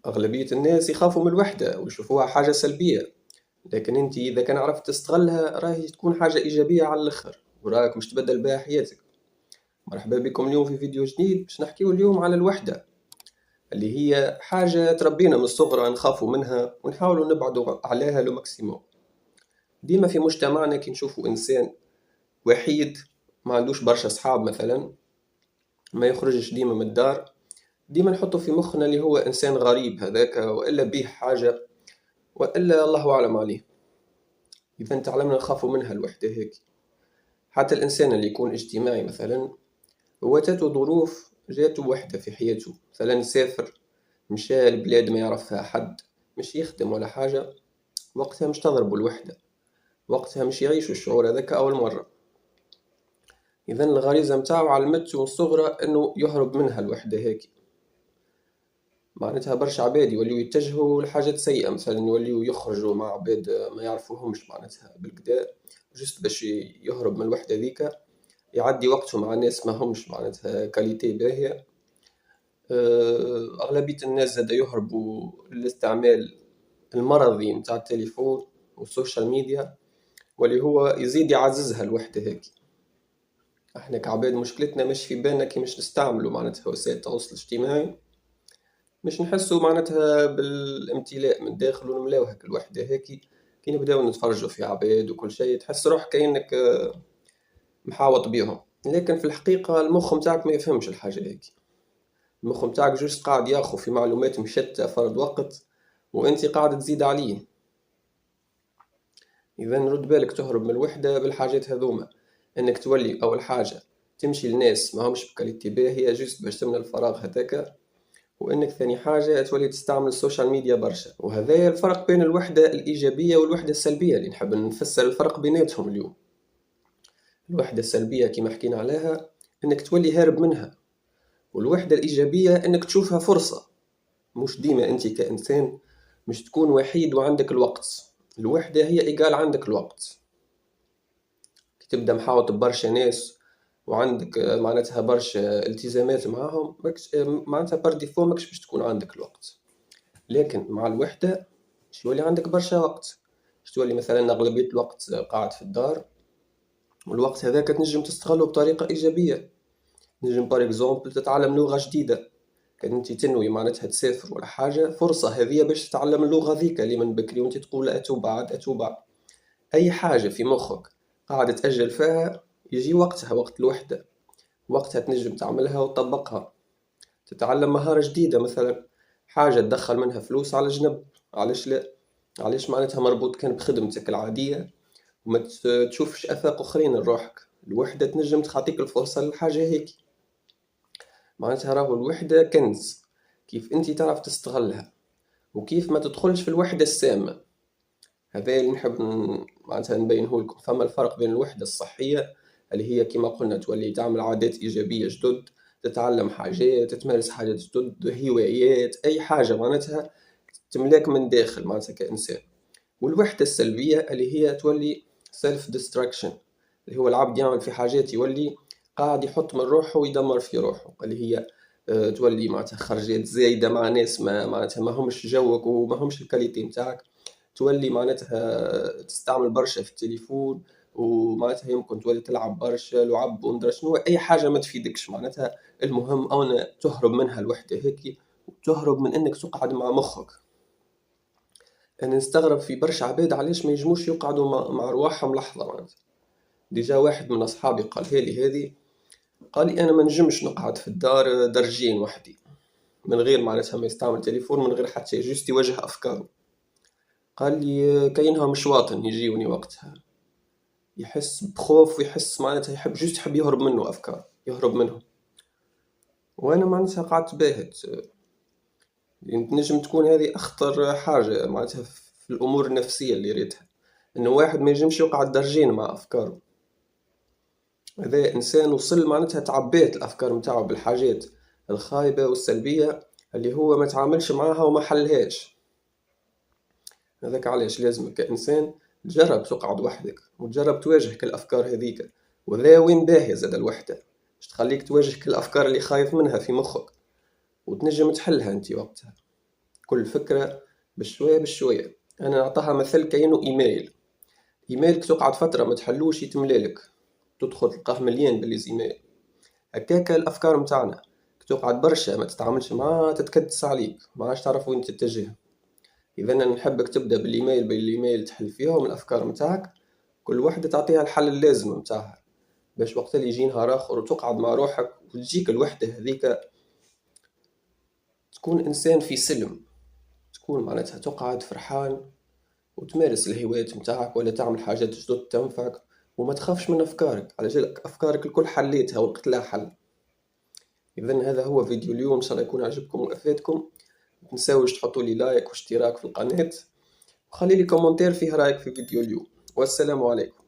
أغلبية الناس يخافوا من الوحدة ويشوفوها حاجة سلبية، لكن انت إذا كان عرفت تستغلها راهي تكون حاجة إيجابية على الآخر وراك مش تبدل بها حياتك. مرحبا بكم اليوم في فيديو جديد باش نحكيو اليوم على الوحدة، اللي هي حاجة تربينا من الصغر نخافوا منها ونحاولوا نبعدوا عليها لو ماكسيموم. ديما في مجتمعنا كي نشوفوا إنسان وحيد ما عندوش برشا صحاب مثلا، ما يخرجش ديما من الدار، ديما نحطه في مخنا اللي هو إنسان غريب هذاك، وإلا بيه حاجة، وإلا الله أعلم عليه. إذا تعلمنا نخافوا منها الوحدة هيك. حتى الإنسان اللي يكون اجتماعي مثلا، هو تاتو ظروف جاتو وحدة في حياته، مثلا سافر مشى لبلاد ما يعرف فيها حد، مش يخدم ولا حاجة، وقتها مش تضربوا الوحدة، وقتها مش يعيشوا الشعور هذاك أول مرة. إذا الغريزة متاعو علمته من صغره أنه يهرب منها الوحدة هيك. معناتها برشا عباد يوليو يتجهوا لحاجات سيئة، مثلا يوليو يخرجوا مع عباد ما يعرفوهمش معناتها بالكدا، جست باش يهرب من الوحدة ذيك، يعدي وقته مع ناس ما همش معناتها كاليتي باهية. أغلبية الناس زاد يهربوا للاستعمال المرضي متاع التليفون والسوشيال ميديا، واللي هو يزيد يعززها الوحدة هيك. احنا كعباد مشكلتنا مش في بالنا كي مش نستعملوا معناتها وسائل التواصل الاجتماعي، مش نحسوا معناتها بالامتلاء من داخل ونملاو هيك الوحدة هيك. كي نبداو نتفرجوا في عباد وكل شيء تحس روح كأنك محاوط بيهم، لكن في الحقيقة المخ متاعك ما يفهمش الحاجة هيك. المخ متاعك جوست قاعد ياخذ في معلومات مشتتة فرد وقت، وانت قاعد تزيد عليه. اذا رد بالك تهرب من الوحدة بالحاجات هذوما، انك تولي اول حاجة تمشي لناس ما همش بكاليتي باهية جوست باش تملى الفراغ هذاك، وانك ثاني حاجة تولي تستعمل السوشيال ميديا برشا. وهذا الفرق بين الوحدة الإيجابية والوحدة السلبية اللي نحب نفسر الفرق بيناتهم اليوم. الوحدة السلبية كما حكينا عليها انك تولي هارب منها، والوحدة الإيجابية انك تشوفها فرصة. مش ديما انت كإنسان مش تكون وحيد وعندك الوقت، الوحدة هي إيجال عندك الوقت. كي تبدأ محاوط ببرشا ناس وعندك معناتها برشا التزامات معاهم، معناتها بار ديفو ماكش باش تكون عندك الوقت. لكن مع الوحدة باش يولي عندك برشا وقت، باش تولي مثلا أغلبية الوقت قاعد في الدار، والوقت هذاك تنجم تستغله بطريقة إيجابية. نجم بار إكزومبل تتعلم لغة جديدة، كان انت تنوي معناتها تسافر ولا حاجة، فرصة هذه باش تتعلم اللغة ذيك اللي من بكري وانت تقول أتو بعد أتو بعد. أي حاجة في مخك قاعد تأجل فيها يجي وقتها، وقت الوحدة، وقتها تنجم تعملها وتطبقها. تتعلم مهارة جديدة مثلا، حاجة تدخل منها فلوس على جنب، علاش لا؟ علاش معناتها مربوط كان بخدمتك العادية وما تشوفش آفاق أخرين لروحك. الوحدة تنجم تعطيك الفرصة للحاجة هيك. معناتها راهو الوحدة كنز، كيف انت تعرف تستغلها وكيف ما تدخلش في الوحدة السامة. هذا اللي نحب معناتها نبينه لكم. فما الفرق بين الوحدة الصحية اللي هي كما قلنا تولي تعمل عادات إيجابية جدد، تتعلم حاجات، تمارس حاجات جدد، هوايات، أي حاجة معناتها تملاك من داخل معناتها كإنسان. والوحدة السلبية اللي هي تولي سيلف ديستراكشن، اللي هو العبد يعمل في حاجات يولي قاعد يحط من روحه ويدمر في روحه، اللي هي تولي معناتها خرجات زايدة مع ناس ما معناتها ما همش جوك وما همش الكاليتي متاعك، تولي معناتها تستعمل برشا في التليفون، ومعناتها يمكن تولي تلعب برشا لعب وندرى شنو، أي حاجة ما تفيدكش معناتها. المهم أنا تهرب منها الوحدة هيك، وتهرب من أنك تقعد مع مخك. أنا نستغرب في برشا عباد علاش ما يجموش يقعدوا مع رواحهم لحظة معناتها. ديجا واحد من أصحابي قالها لي هذه، قال لي أنا ما نجمش نقعد في الدار درجين وحدي من غير معناتها ما يستعمل تليفون، من غير حتى جوست يوجه أفكاره. قال لي كاينها مش واطن يجيوني وقتها، يحس بخوف ويحس معناتها يحب جوست يحب يهرب منه أفكار، يهرب منهم. وأنا معناتها قعدت باهت، يعني تنجم تكون هذه أخطر حاجة معناتها في الأمور النفسية اللي ريتها، إنه واحد ما يجمش يقعد درجين مع أفكاره. هذا إنسان وصل معناتها تعبيت الأفكار متاعه بالحاجات الخايبة والسلبية اللي هو ما تعاملش معاها وما حلهاش. هذاك علاش لازم كإنسان تجرب تقعد وحدك وتجرب تواجه كل الأفكار هذيك. وذا وين باهي زاد الوحدة، باش تخليك تواجه كل الأفكار اللي خايف منها في مخك، وتنجم تحلها أنت وقتها. كل فكرة بشوية بشوية. أنا نعطيها مثل كأنه إيميلك تقعد فترة ما تحلوش يتملالك، تدخل تلقاه مليان بالإيميل. هكاكا الأفكار متاعنا تقعد برشا ما تتعاملش معاه تتكدس عليك، ما عادش تعرف وين تتجه. إذا أنا نحبك تبدأ بالإيميل تحل فيهم الأفكار متاعك، كل واحدة تعطيها الحل اللازم متاعها، باش وقت اللي يجي نهار آخر وتقعد مع روحك وتجيك الوحدة هذيك تكون إنسان في سلم، تكون معناتها تقعد فرحان وتمارس الهوايات متاعك ولا تعمل حاجات جدد تنفعك، وما تخافش من أفكارك على جالك أفكارك الكل حليتها ولقيت لها حل. إذن هذا هو فيديو اليوم، إن شاء الله يكون عجبكم وأفادكم. متنساوش تحطوا لي لايك واشتراك في القناة، وخلي لي كومنتير فيه رأيك في فيديو اليوم. والسلام عليكم.